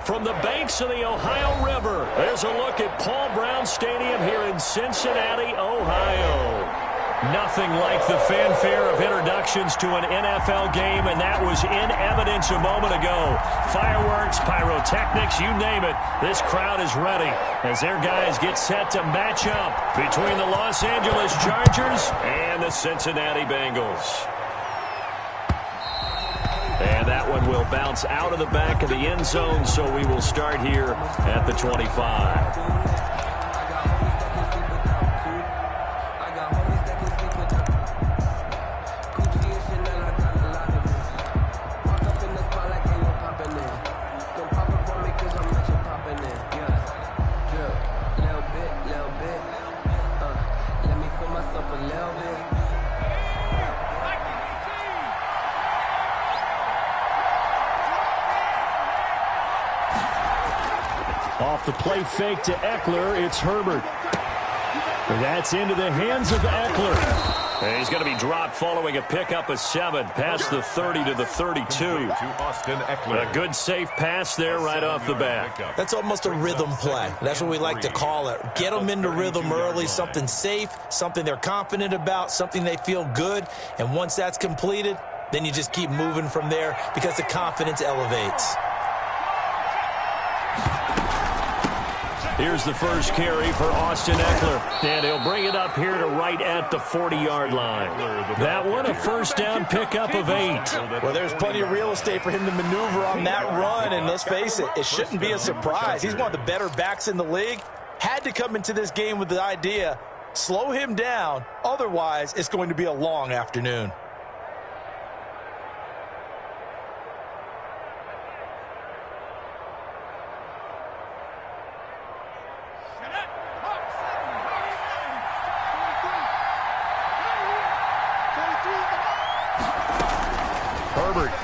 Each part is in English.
From the banks of the Ohio River, there's a look at Paul Brown Stadium here in Cincinnati, Ohio. Nothing like the fanfare of introductions to an NFL game, and that was in evidence a moment ago. Fireworks, pyrotechnics, you name it. This crowd is ready as their guys get set to match up between the Los Angeles Chargers and the Cincinnati Bengals. And that one will bounce out of the back of the end zone, so we will start here at the 25. Off the play fake to Eckler, it's Herbert. That's into the hands of Eckler. And he's going to be dropped following a pickup of 7 past the 30 to the 32. A good safe pass there right off the bat. That's almost a rhythm play. That's what we like to call it. Get them into rhythm early, something safe, something they're confident about, something they feel good. And once that's completed, then you just keep moving from there because the confidence elevates. Here's the first carry for Austin Eckler, and he'll bring it up here to right at the 40-yard line. That one, a first down pickup of 8. Well, there's plenty of real estate for him to maneuver on that run, and let's face it, it shouldn't be a surprise. He's one of the better backs in the league. Had to come into this game with the idea, slow him down, otherwise it's going to be a long afternoon.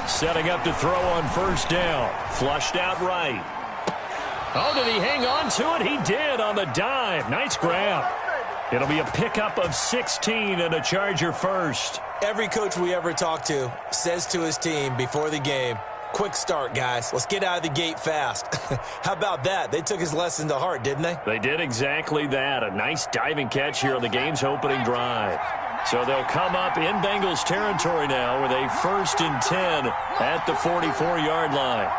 Setting up to throw on first down. Flushed out right. Oh, did he hang on to it? He did on the dive. Nice grab. It'll be a pickup of 16 and a Charger first. Every coach we ever talk to says to his team before the game, quick start, guys. Let's get out of the gate fast. How about that? They took his lesson to heart, didn't they? They did exactly that. A nice diving catch here on the game's opening drive. So they'll come up in Bengals territory now with a 1st and 10 at the 44-yard line.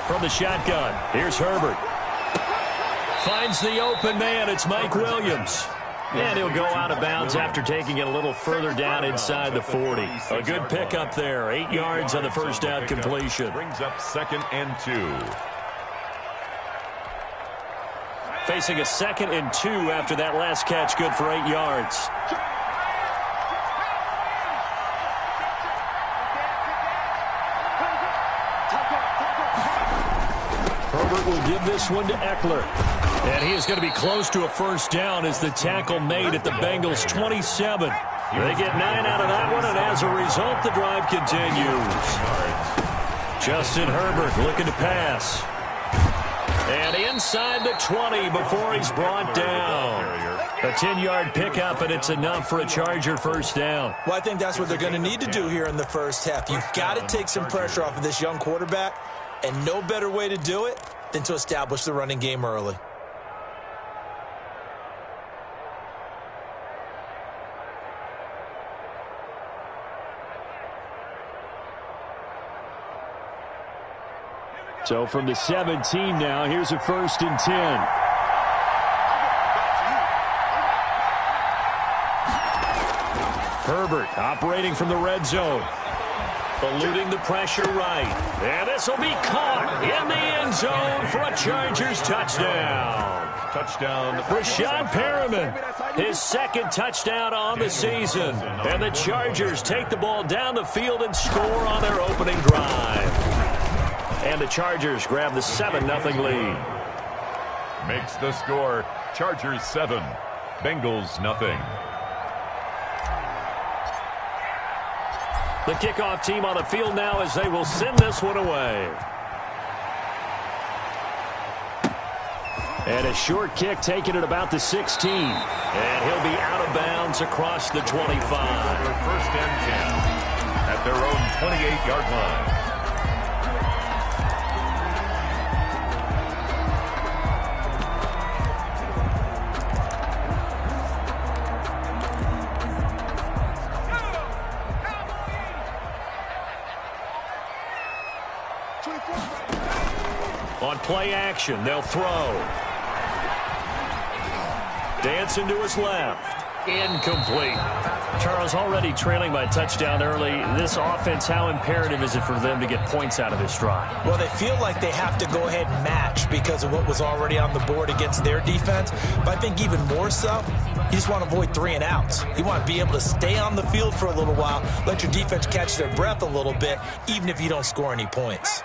From the shotgun, here's Herbert. Finds the open man. It's Mike Williams. And he'll go out of bounds after taking it a little further down inside the 40. A good pickup there. 8 yards on the first down completion. Brings up 2nd and 2. Facing a 2nd and 2 after that last catch, good for 8 yards. Herbert will give this one to Eckler. And he is going to be close to a first down as the tackle made at the Bengals 27. They get 9 out of that one, and as a result, the drive continues. Justin Herbert looking to pass. And inside the 20 before he's brought down. A 10-yard pickup, and it's enough for a Charger first down. Well, I think that's what they're going to need to do here in the first half. You've got to take some pressure off of this young quarterback, and no better way to do it than to establish the running game early. So from the 17 now, here's a 1st and 10. Herbert operating from the red zone. Eluding the pressure right. And this will be caught in the end zone for a Chargers touchdown. Touchdown. Rashad Perriman, his 2nd touchdown on the season. And the Chargers take the ball down the field and score on their opening drive. And the Chargers grab the 7-0 lead. Makes the score. Chargers 7, Bengals nothing. The kickoff team on the field now as they will send this one away. And a short kick taken at about the 16. And he'll be out of bounds across the 25. First and 10 at their own 28-yard line. On play action, they'll throw. Dancing to his left. Incomplete. Charles, already trailing by a touchdown early. This offense, how imperative is it for them to get points out of this drive? Well, they feel like they have to go ahead and match because of what was already on the board against their defense. But I think even more so, you just want to avoid 3 and outs. You want to be able to stay on the field for a little while, let your defense catch their breath a little bit, even if you don't score any points.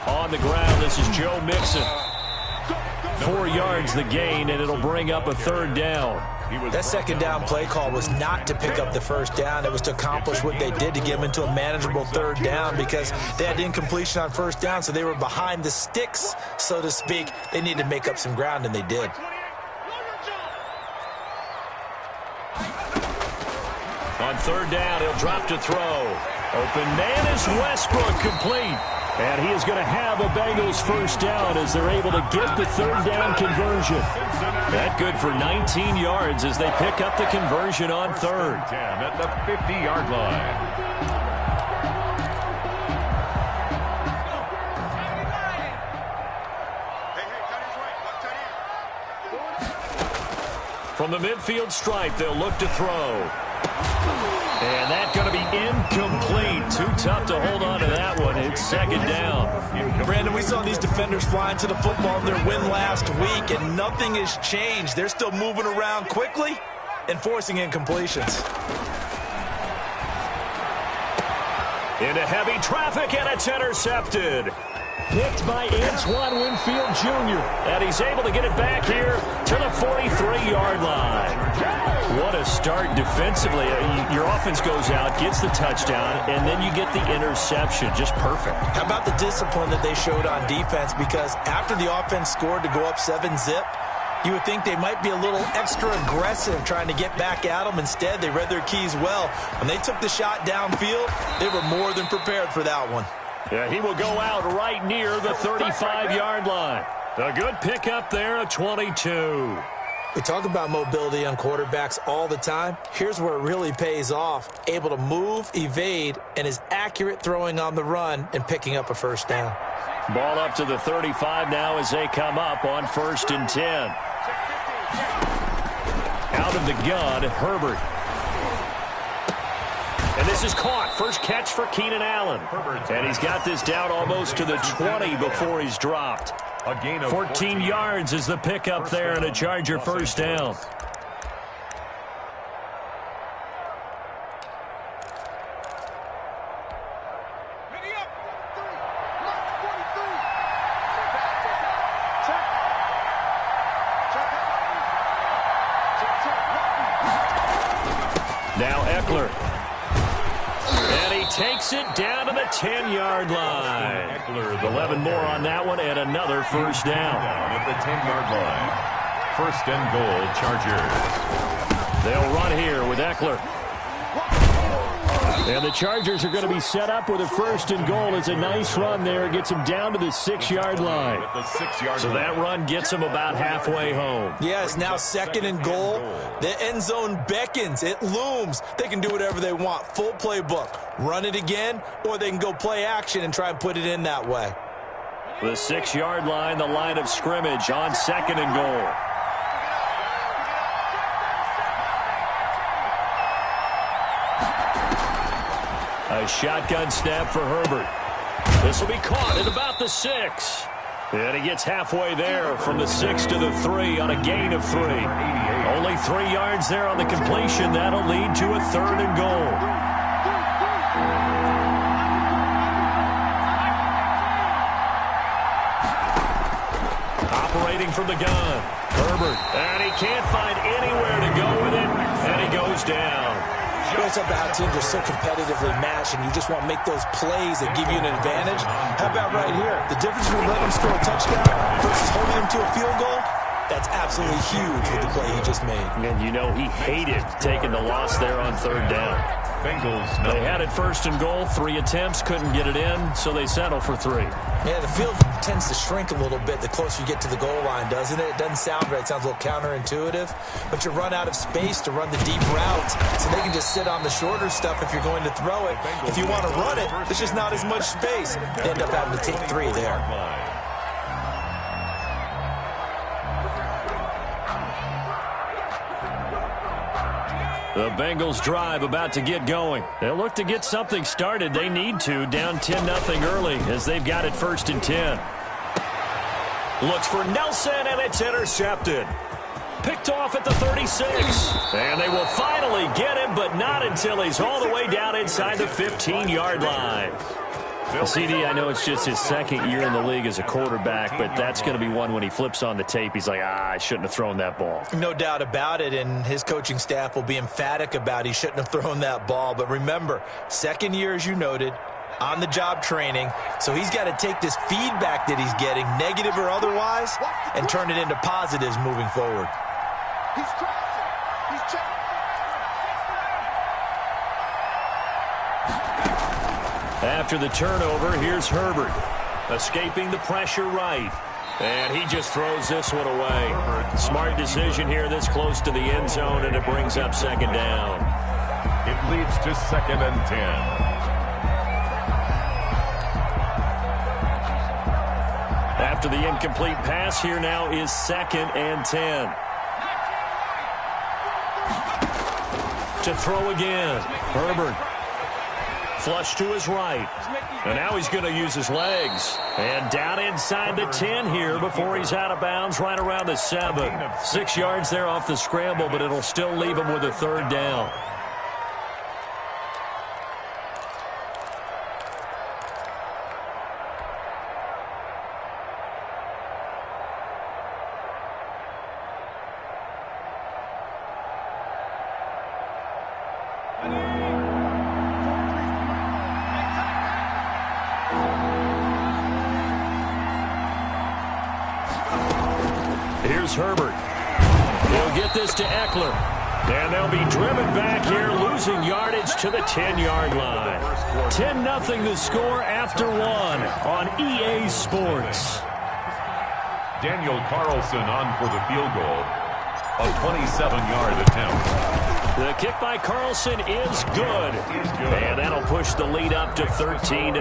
On the ground, this is Joe Mixon. 4 yards the gain, and it'll bring up a 3rd down. That 2nd down play call was not to pick up the 1st down. It was to accomplish what they did, to get them into a manageable 3rd down, because they had incompletion on 1st down, so they were behind the sticks, so to speak. They needed to make up some ground, and they did. On 3rd down, he'll drop to throw. Open man is Westbrook, complete. And he is going to have a Bengals 1st down as they're able to get the 3rd down conversion. That good for 19 yards as they pick up the conversion on 3rd. 10 at the 50-yard line. From the midfield stripe, they'll look to throw. And that's going to be incomplete. Too tough to hold on to that one. It's 2nd down. Brandon, we saw these defenders flying to the football in their win last week, and nothing has changed. They're still moving around quickly and forcing incompletions. Into heavy traffic, and it's intercepted. Picked by Antoine Winfield Jr. And he's able to get it back here to the 43-yard line. What a start defensively. Your offense goes out, gets the touchdown, and then you get the interception. Just perfect. How about the discipline that they showed on defense? Because after the offense scored to go up 7-zip, you would think they might be a little extra aggressive trying to get back at them. Instead, they read their keys well. When they took the shot downfield, they were more than prepared for that one. Yeah, he will go out right near the 35-yard line. A good pickup there at 22. We talk about mobility on quarterbacks all the time. Here's where it really pays off. Able to move, evade, and is accurate throwing on the run and picking up a 1st down. Ball up to the 35 now as they come up on 1st and 10. Out of the gun, Herbert. And this is caught. First catch for Keenan Allen. And he's got this down almost to the 20 before he's dropped. 14 yards is the pickup there and a Charger 1st down. Now Eckler. And he takes it down to the 10-yard line. 11 more on that one and another 1st down. At the 10-yard line. 1st and goal, Chargers. They'll run here with Eckler. And the Chargers are going to be set up with a 1st and goal. It's a nice run there. Gets them down to the 6-yard line. So that run gets them about halfway home. Yeah, it's now 2nd and goal. The end zone beckons. It looms. They can do whatever they want. Full playbook. Run it again, or they can go play action and try and put it in that way. The 6-yard line, the line of scrimmage on 2nd and goal. A shotgun snap for Herbert. This will be caught at about the 6. And he gets halfway there from the 6 to the 3 on a gain of 3. Only 3 yards there on the completion. That'll lead to a 3rd and goal. Operating from the gun. Herbert. And he can't find anywhere to go with it. And he goes down. It's up to how teams are so competitively matched, and you just want to make those plays that give you an advantage. How about right here? The difference between letting them score a touchdown versus holding them to a field goal, that's absolutely huge with the play he just made. And you know he hated taking the loss there on 3rd down. Bengals They had it first and goal, 3 attempts, couldn't get it in, so they settle for 3. Yeah, the field tends to shrink a little bit the closer you get to the goal line, doesn't it? It doesn't sound right. It sounds a little counterintuitive. But you run out of space to run the deep routes, so they can just sit on the shorter stuff if you're going to throw it. If you want to run it, there's just not as much space. They end up having to take 3 there. The Bengals drive about to get going. They'll look to get something started. They need to, down 10-0 early as they've got it first and 10. Looks for Nelson, and it's intercepted. Picked off at the 36. And they will finally get him, but not until he's all the way down inside the 15-yard line. CD, I know it's just his second year in the league as a quarterback, but that's going to be one when he flips on the tape. He's like, I shouldn't have thrown that ball. No doubt about it, and his coaching staff will be emphatic about he shouldn't have thrown that ball. But remember, second year, as you noted, on-the-job training, so he's got to take this feedback that he's getting, negative or otherwise, and turn it into positives moving forward. He's crossing. He's checking. After the turnover, here's Herbert. Escaping the pressure right. And he just throws this one away. Smart decision here this close to the end zone, and it brings up second down. It leads to 2nd and 10. After the incomplete pass, here now is 2nd and 10. To throw again. Herbert. Flush to his right. And now he's going to use his legs. And down inside the 10 here before he's out of bounds right around the 7. 6 yards there off the scramble, but it'll still leave him with a 3rd down. Here's Herbert. He'll get this to Eckler. And they'll be driven back here, losing yardage to the 10-yard line. 10-0 the score after 1 on EA Sports. Daniel Carlson on for the field goal. A 27-yard attempt. The kick by Carlson is good. And that'll push the lead up to 13-0.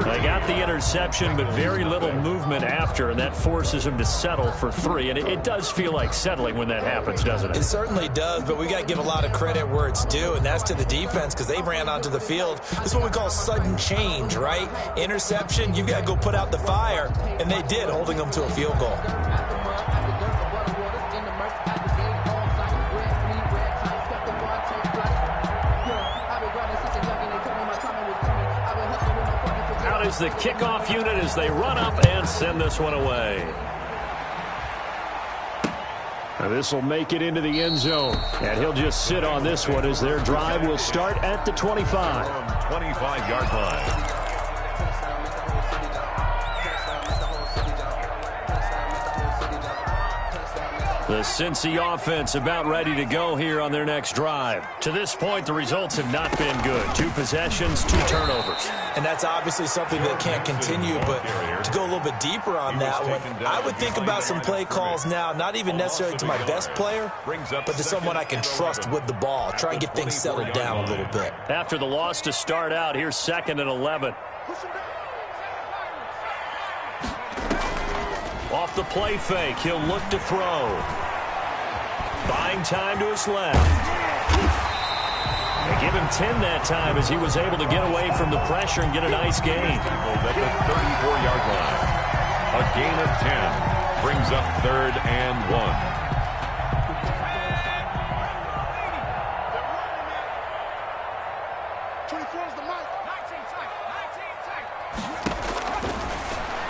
They got the interception, but very little movement after, and that forces him to settle for 3. And it does feel like settling when that happens, doesn't it? It certainly does, but we got to give a lot of credit where it's due, and that's to the defense because they ran onto the field. This is what we call sudden change, right? Interception, you've got to go put out the fire, and they did, holding them to a field goal. Is the kickoff unit as they run up and send this one away. Now this will make it into the end zone, and he'll just sit on this one as their drive will start at the 25. 25-yard line. The Cincy offense about ready to go here on their next drive. To this point, the results have not been good. 2 possessions, 2 turnovers. And that's obviously something that can't continue, but to go a little bit deeper on that one, I would think about some play calls now, not even necessarily to my best player, but to someone I can trust with the ball. Try and get things settled down a little bit. After the loss to start out, here's 2nd and 11. Off the play fake, he'll look to throw. Buying time to his left. They give him 10 that time as he was able to get away from the pressure and get a nice gain. At the 34-yard line. A gain of 10 brings up 3rd and 1.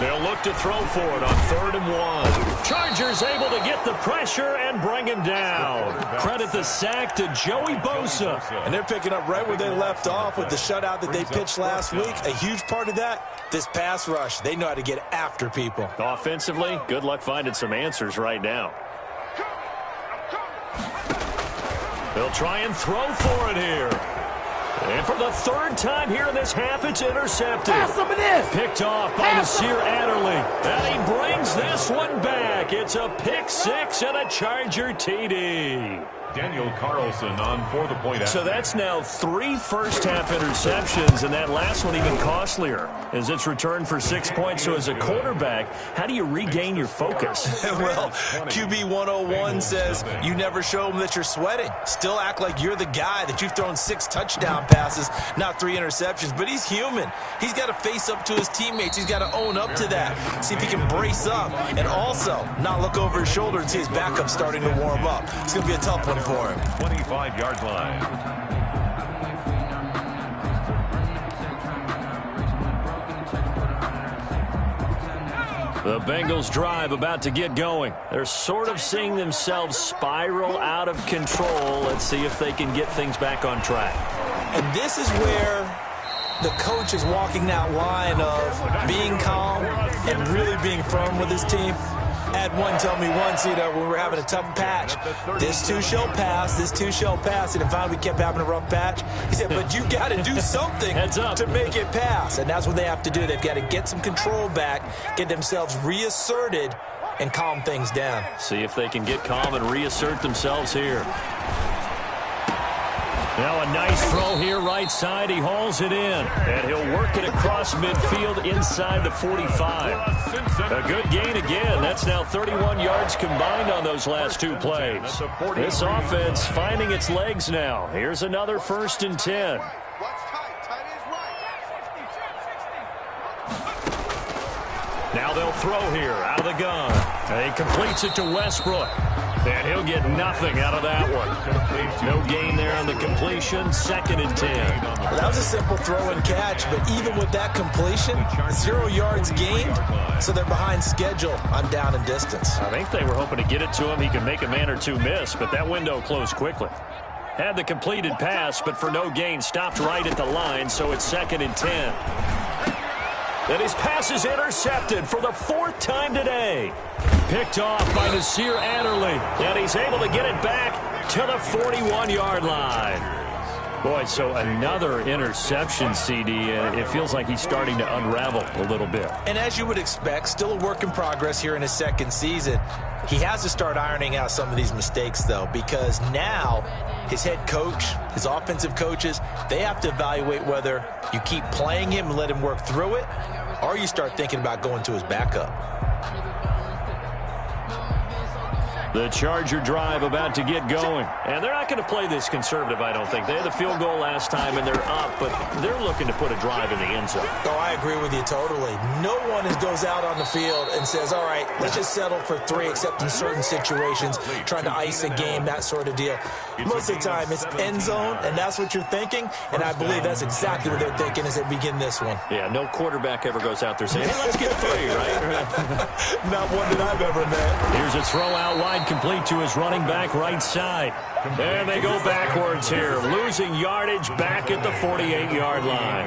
They'll look to throw for it on 3rd and 1. Chargers able to get the pressure and bring him down. Credit the sack to Joey Bosa. And they're picking up right where they left off with the shutout that they pitched last week. A huge part of that, this pass rush. They know how to get after people. Offensively, good luck finding some answers right now. They'll try and throw for it here. And for the third time here in this half, it's intercepted. Pass some of this. Picked off by Nasir Adderley. And he brings this one back. It's a pick six and a Charger TD. Daniel Carlson on for the point. So that's now 3 first-half interceptions, and that last one even costlier as it's returned for 6 points. So as a quarterback, how do you regain your focus? Well, QB 101 says you never show them that you're sweating. Still act like you're the guy, that you've thrown 6 touchdown passes, not 3 interceptions. But he's human. He's got to face up to his teammates. He's got to own up to that. See if he can brace up and also not look over his shoulder and see his backup starting to warm up. It's going to be a tough one for him. 25-yard line. The Bengals drive about to get going. They're sort of seeing themselves spiral out of control. Let's see if they can get things back on track. And this is where the coach is walking that line of being calm and really being firm with his team. I had one tell me once, when we were having a tough patch, this too shall pass, this too shall pass. And finally we kept having a rough patch. He said, but you got to do something to make it pass. And that's what they have to do. They've got to get some control back, get themselves reasserted, and calm things down. See if they can get calm and reassert themselves here. Now a nice throw here right side. He hauls it in, and he'll work it across midfield inside the 45. A good gain again. That's now 31 yards combined on those last 2 plays. This offense finding its legs now. Here's another 1st and 10. Now they'll throw here out of the gun. And he completes it to Westbrook. And he'll get nothing out of that one. No gain there on the completion. 2nd and 10. Well, that was a simple throw and catch, but even with that completion, 0 yards gained, so they're behind schedule on down and distance. I think they were hoping to get it to him. He could make a man or two miss, but that window closed quickly. Had the completed pass, but for no gain, stopped right at the line, so it's 2nd and 10. And his pass is intercepted for the 4th time today. Picked off by Nasir Adderley. And he's able to get it back to the 41-yard line. Boy, so another interception, CD, and it feels like he's starting to unravel a little bit. And as you would expect, still a work in progress here in his 2nd season. He has to start ironing out some of these mistakes, though, because now his head coach, his offensive coaches, they have to evaluate whether you keep playing him and let him work through it, or you start thinking about going to his backup. The Charger drive about to get going. And they're not going to play this conservative, I don't think. They had the field goal last time, and they're up, but they're looking to put a drive in the end zone. Oh, I agree with you totally. No one goes out on the field and says, all right, let's just settle for 3, except in certain situations, trying to ice a game, that sort of deal. Most of the time, it's end zone, and that's what you're thinking, and I believe that's exactly what they're thinking as they begin this one. Yeah, no quarterback ever goes out there saying, hey, let's get 3, right? Not one that I've ever met. Here's a throw out wide, complete to his running back right side. And they go backwards here, losing yardage back at the 48-yard line.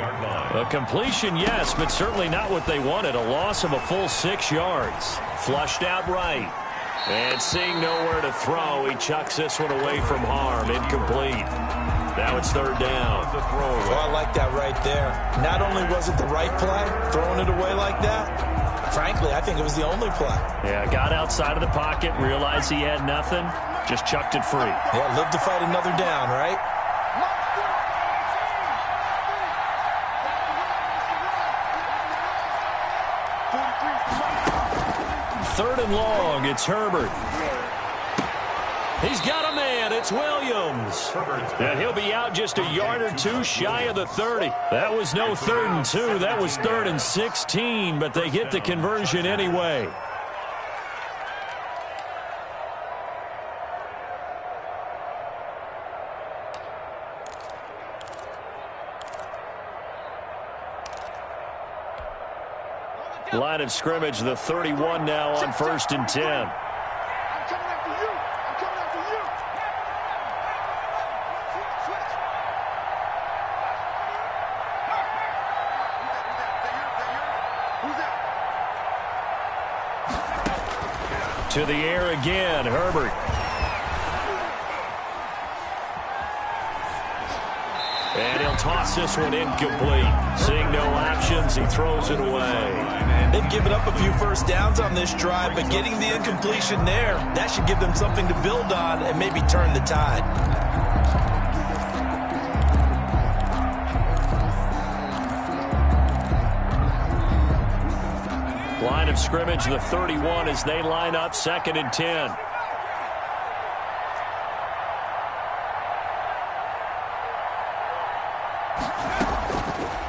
A completion, yes, but certainly not what they wanted. A loss of a full 6 yards. Flushed out right. And seeing nowhere to throw, he chucks this one away from harm. Incomplete. Now it's 3rd down. Oh, I like that right there. Not only was it the right play, throwing it away like that, frankly, I think it was the only play. Yeah, got outside of the pocket, realized he had nothing, just chucked it free. Yeah, live to fight another down, right? Third and long, it's Herbert. He's got a man. It's Williams. And he'll be out just a yard or 2 shy of the 30. That was no 3rd and 2. That was 3rd and 16, but they get the conversion anyway. Line of scrimmage, the 31 now on 1st and 10. To the air again, Herbert. And he'll toss this one incomplete. Seeing no options, he throws it away. They've given up a few first downs on this drive, but getting the incompletion there, that should give them something to build on and maybe turn the tide. Line of scrimmage, the 31 as they line up 2nd and 10.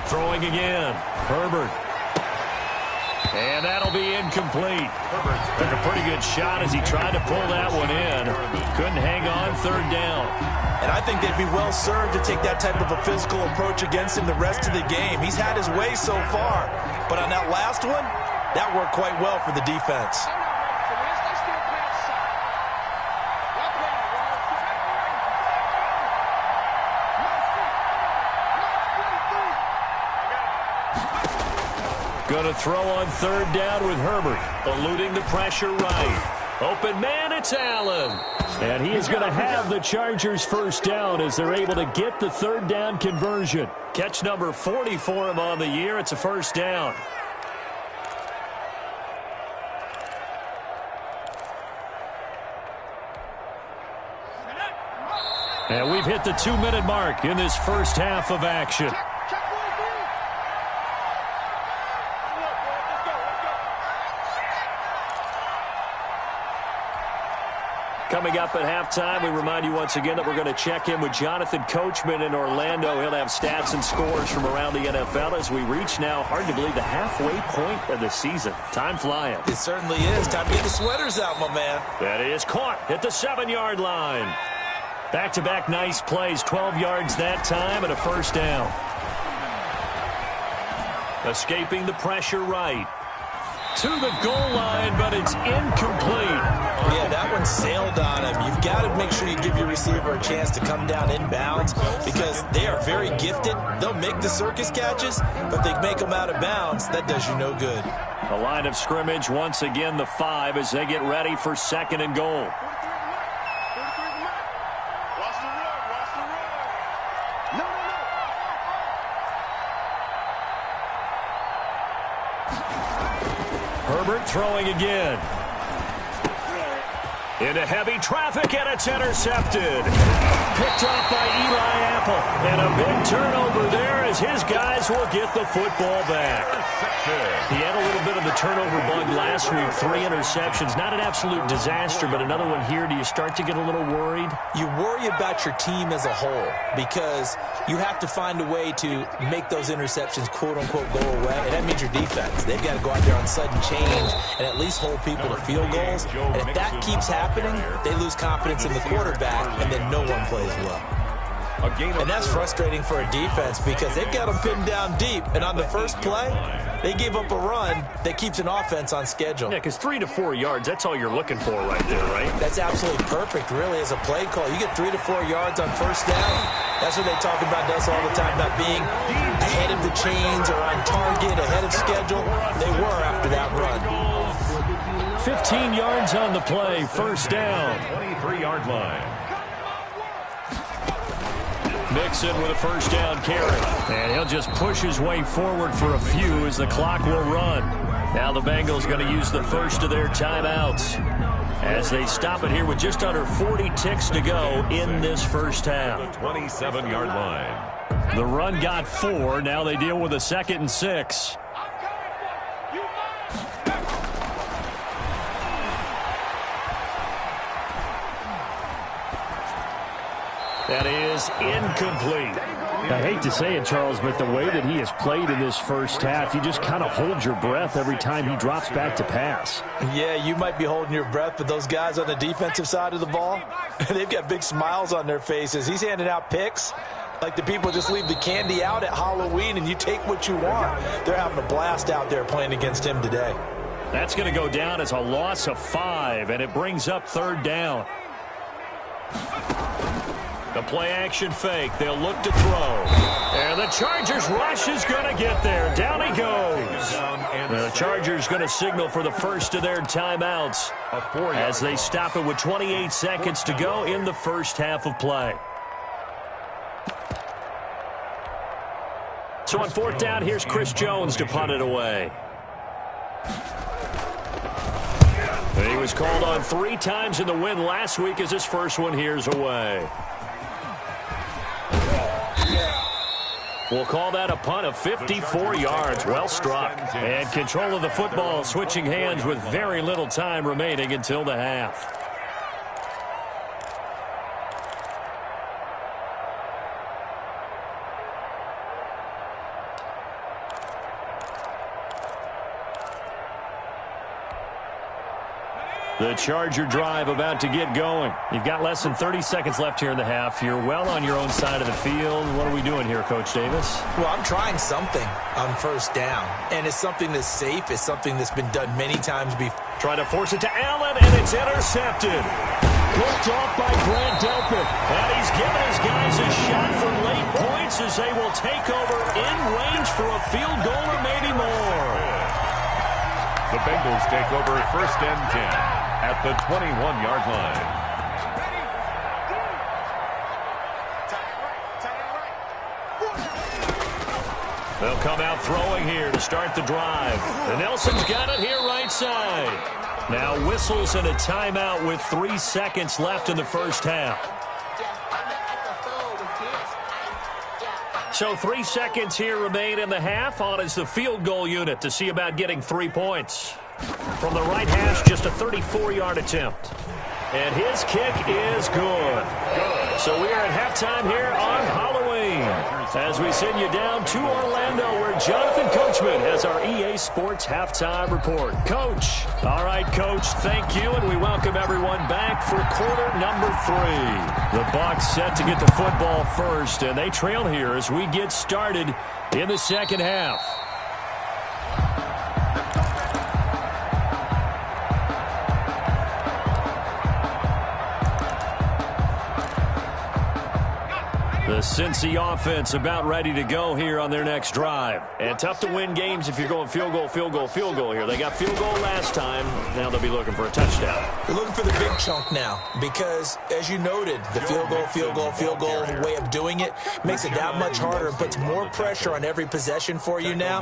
Throwing again. Herbert. And that'll be incomplete. Took a pretty good shot as he tried to pull that one in. Couldn't hang on 3rd down. And I think they'd be well served to take that type of a physical approach against him the rest of the game. He's had his way so far. But on that last one, that worked quite well for the defense. Going to throw on 3rd down with Herbert. Eluding the pressure right. Open man, it's Allen. And he is going to have the Chargers 1st down as they're able to get the 3rd down conversion. Catch number 40 for him on the year. It's a 1st down. And we've hit the 2-minute mark in this first half of action. Coming up at halftime, we remind you once again that we're going to check in with Jonathan Coachman in Orlando. He'll have stats and scores from around the NFL as we reach now, hard to believe, the halfway point of the season. Time flying. It certainly is. Time to get the sweaters out, my man. That is caught at the 7-yard line. Back-to-back nice plays, 12 yards that time and a 1st down. Escaping the pressure right. To the goal line, but it's incomplete. Yeah, that one sailed on him. You've got to make sure you give your receiver a chance to come down inbounds because they are very gifted. They'll make the circus catches, but if they make them out of bounds, that does you no good. The line of scrimmage, once again, the 5 as they get ready for 2nd and goal. Herbert throwing again. Into heavy traffic, and it's intercepted. Picked off by Eli Apple. And a big turnover there as his guys will get the football back. He had a little bit of the turnover bug last week. 3 interceptions. Not an absolute disaster, but another one here. Do you start to get a little worried? You worry about your team as a whole because you have to find a way to make those interceptions, quote-unquote, go away. And that means your defense. They've got to go out there on sudden change and at least hold people to field goals. And if that keeps happening, they lose confidence in the quarterback, and then no one plays well. And that's frustrating for a defense because they've got them pinned down deep, and on the first play, they give up a run that keeps an offense on schedule. Yeah, because 3 to 4 yards, that's all you're looking for right there, right? That's absolutely perfect, really, as a play call. You get 3 to 4 yards on 1st down. That's what they talk about us all the time, about being ahead of the chains or on target, ahead of schedule. They were after that run. 15 yards on the play, 1st down. 23-yard line. Mixon with a 1st down carry. And he'll just push his way forward for a few as the clock will run. Now the Bengals going to use the first of their timeouts as they stop it here with just under 40 ticks to go in this first half. 27-yard line. The run got 4. Now they deal with a 2nd and 6. That is incomplete. I hate to say it, Charles, but the way that he has played in this first half, you just kind of hold your breath every time he drops back to pass. Yeah, you might be holding your breath, but those guys on the defensive side of the ball, they've got big smiles on their faces. He's handing out picks like the people just leave the candy out at Halloween and you take what you want. They're having a blast out there playing against him today. That's going to go down as a loss of 5, and it brings up 3rd down. The play-action fake. They'll look to throw. And the Chargers rush is going to get there. Down he goes. The Chargers going to signal for the first of their timeouts as they stop it with 28 seconds to go in the first half of play. So on 4th down, here's Chris Jones to punt it away. He was called on 3 times in the win last week as his first one here's away. We'll call that a punt of 54 yards. Well struck. And control of the football switching hands with very little time remaining until the half. The Charger drive about to get going. You've got less than 30 seconds left here in the half. You're well on your own side of the field. What are we doing here, Coach Davis? Well, I'm trying something on 1st down, and it's something that's safe. It's something that's been done many times before. Trying to force it to Allen, and it's intercepted. Picked off by Grant Delpit. And he's given his guys a shot for late points as they will take over in range for a field goal or maybe more. The Bengals take over 1st and 10 at the 21-yard line. They'll come out throwing here to start the drive. And Nelson's got it here right side. Now whistles and a timeout with 3 seconds left in the first half. So 3 seconds here remain in the half. On is the field goal unit to see about getting 3 points. From the right hash, just a 34-yard attempt. And his kick is good. So we are at halftime here on Halloween as we send you down to Orlando where Jonathan Coachman has our EA Sports Halftime Report. Coach. All right, Coach, thank you, and we welcome everyone back for quarter number 3. The Bucs set to get the football first, and they trail here as we get started in the second half. The Cincy offense about ready to go here on their next drive. And tough to win games if you're going field goal, field goal, field goal here. They got field goal last time. Now they'll be looking for a touchdown. They're looking for the big chunk now because, as you noted, the field goal way of doing it makes it that much harder and puts more pressure on every possession for you now.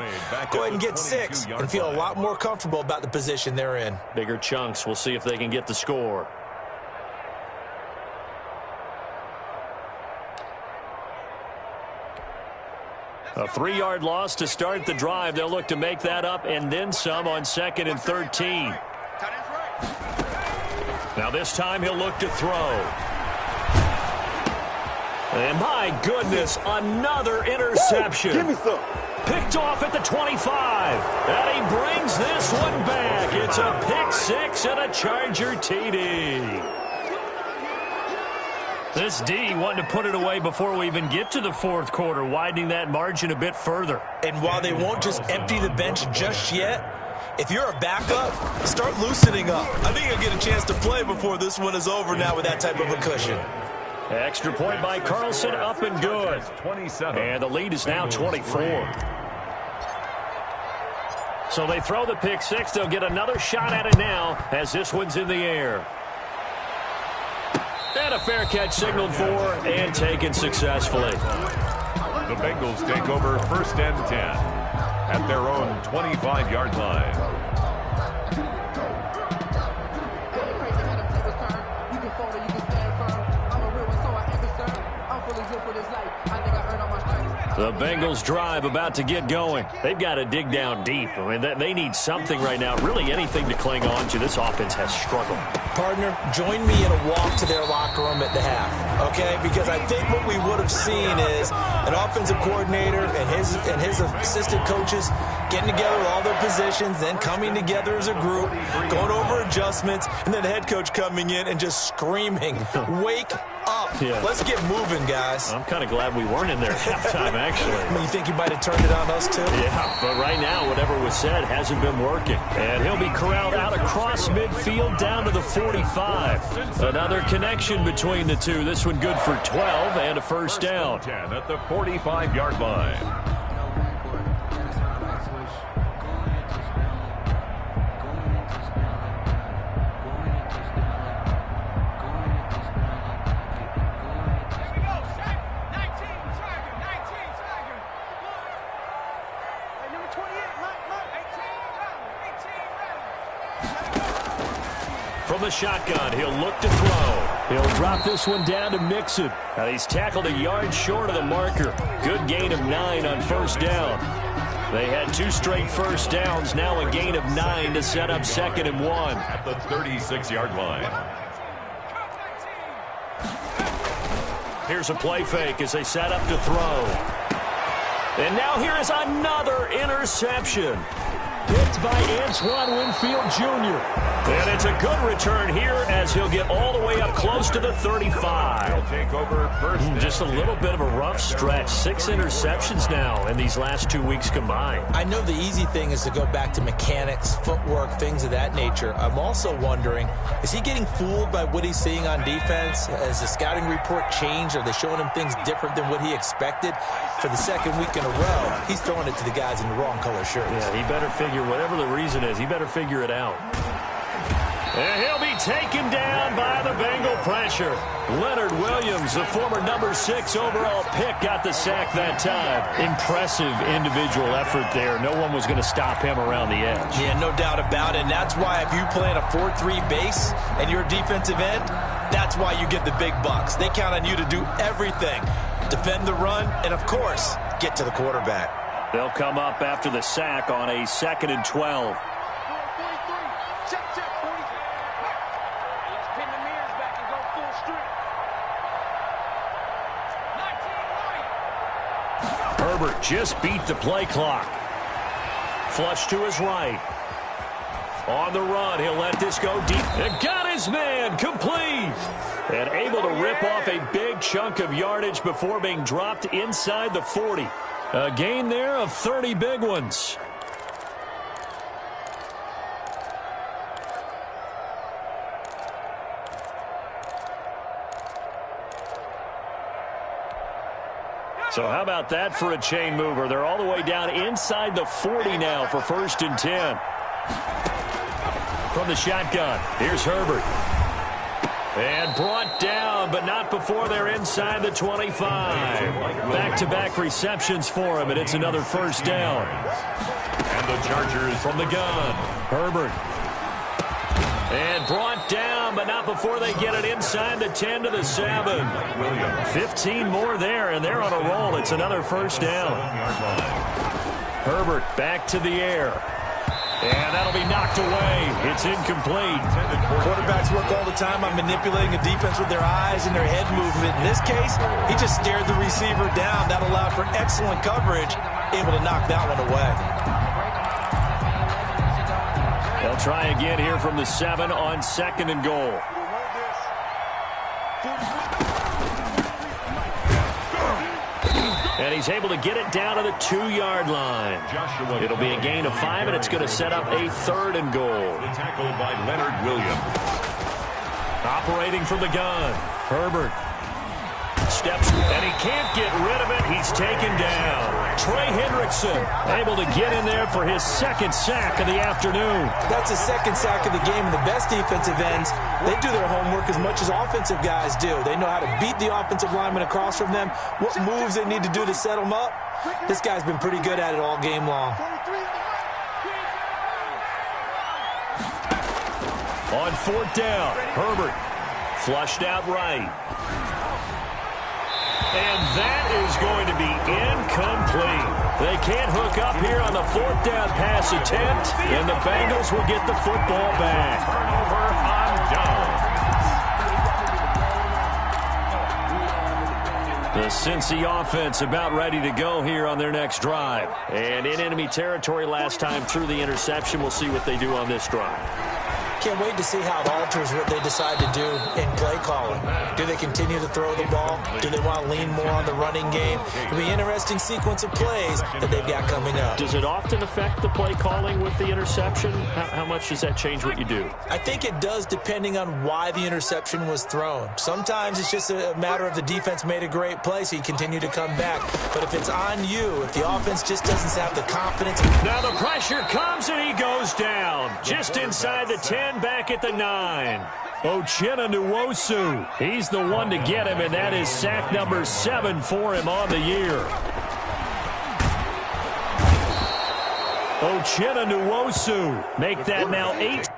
Go ahead and get 6 and feel a lot more comfortable about the position they're in. Bigger chunks. We'll see if they can get the score. A 3-yard loss to start the drive. They'll look to make that up and then some on 2nd and 13. Now this time he'll look to throw. And my goodness, another interception. Give me some. Picked off at the 25. And he brings this one back. It's a pick 6 and a Charger TD. This D wanting to put it away before we even get to the 4th quarter, widening that margin a bit further. And while they won't just empty the bench just yet, if you're a backup, start loosening up. I think you'll get a chance to play before this one is over now with that type of a cushion. Extra point by Carlson, up and good. 27. And the lead is now 24. So they throw the pick 6. They'll get another shot at it now as this one's in the air. And a fair catch signaled for and taken successfully. The Bengals take over 1st and 10 at their own 25-yard line. The Bengals drive about to get going. They've got to dig down deep. I mean, they need something right now, really anything to cling on to. This offense has struggled. Partner, join me in a walk to their locker room at the half, okay? Because I think what we would have seen is an offensive coordinator and his assistant coaches getting together with all their positions, then coming together as a group, going over adjustments, and then the head coach coming in and just screaming, wake up. Yeah. Let's get moving, guys. I'm kind of glad we weren't in there at halftime, actually. I mean, you think you might have turned it on us, too? Yeah, but right now, whatever was said hasn't been working. And he'll be corralled out across midfield down to the 45. Another connection between the two. This one good for 12 and a first down. 10 at the 45-yard line. From the shotgun, he'll look to throw. He'll drop this one down to Mixon. Now he's tackled a yard short of the marker. Good gain of 9 on first down. They had 2 straight first downs. Now a gain of 9 to set up 2nd and 1. At the 36-yard line. Here's a play fake as they set up to throw. And now here is another interception. Picked by Antoine Winfield Jr. And it's a good return here as he'll get all the way up close to the 35. He'll take over first. Just a little bit of a rough stretch. 6 interceptions now in these last 2 weeks combined. I know the easy thing is to go back to mechanics, footwork, things of that nature. I'm also wondering, is he getting fooled by what he's seeing on defense? Has the scouting report changed? Are they showing him things different than what he expected? For the 2nd week in a row, he's throwing it to the guys in the wrong color shirts. Yeah, he better figure, whatever the reason is, he better figure it out. And he'll be taken down by the Bengal pressure. Leonard Williams, the former number 6 overall pick, got the sack that time. Impressive individual effort there. No one was going to stop him around the edge. Yeah, no doubt about it. And that's why if you play in a 4-3 base and you're a defensive end, that's why you get the big bucks. They count on you to do everything. Defend the run and, of course, get to the quarterback. They'll come up after the sack on a 2nd and 12. Herbert just beat the play clock. Flush to his right. On the run, he'll let this go deep. And got his man complete. And able to rip off a big chunk of yardage before being dropped inside the 40. A gain there of 30 big ones. So how about that for a chain mover? They're all the way down inside the 40 now for 1st and 10. From the shotgun, here's Herbert. And brought down, but not before they're inside the 25. Back-to-back receptions for him, and it's another 1st down. And the Chargers from the gun. Herbert. And brought down, but not before they get it inside the 10 to the 7. 15 more there, and they're on a roll. It's another 1st down. Herbert back to the air. And that'll be knocked away. It's incomplete. Quarterbacks work all the time on manipulating a defense with their eyes and their head movement. In this case, he just stared the receiver down. That allowed for excellent coverage, able to knock that one away. They'll try again here from the 7 on 2nd and goal. And he's able to get it down to the 2-yard line. It'll be a gain of 5, and it's going to set up a 3rd and goal. Tackled by Leonard Williams. Operating from the gun. Herbert steps, and he can't get rid of it. He's taken down. Trey Hendrickson able to get in there for his 2nd sack of the afternoon. That's his 2nd sack of the game, and the best defensive ends, they do their homework as much as offensive guys do. They know how to beat the offensive lineman across from them, what moves they need to do to set them up. This guy's been pretty good at it all game long. On 4th down, Herbert flushed out right. And that is going to be incomplete. They can't hook up here on the 4th down pass attempt, and the Bengals will get the football back. Turnover on down. The Cincy offense about ready to go here on their next drive. And in enemy territory last time through the interception. We'll see what they do on this drive. Can't wait to see how it alters what they decide to do in play calling. Do they continue to throw the ball? Do they want to lean more on the running game? It'll be an interesting sequence of plays that they've got coming up. Does it often affect the play calling with the interception? How much does that change what you do? I think it does depending on why the interception was thrown. Sometimes it's just a matter of the defense made a great play, so you continue to come back. But if it's on you, if the offense just doesn't have the confidence. Now the pressure comes and he goes down. Just inside the 10. Back at the 9. Uchenna Nwosu. He's the one to get him, and that is sack number 7 for him on the year. Uchenna Nwosu. Make that now 8.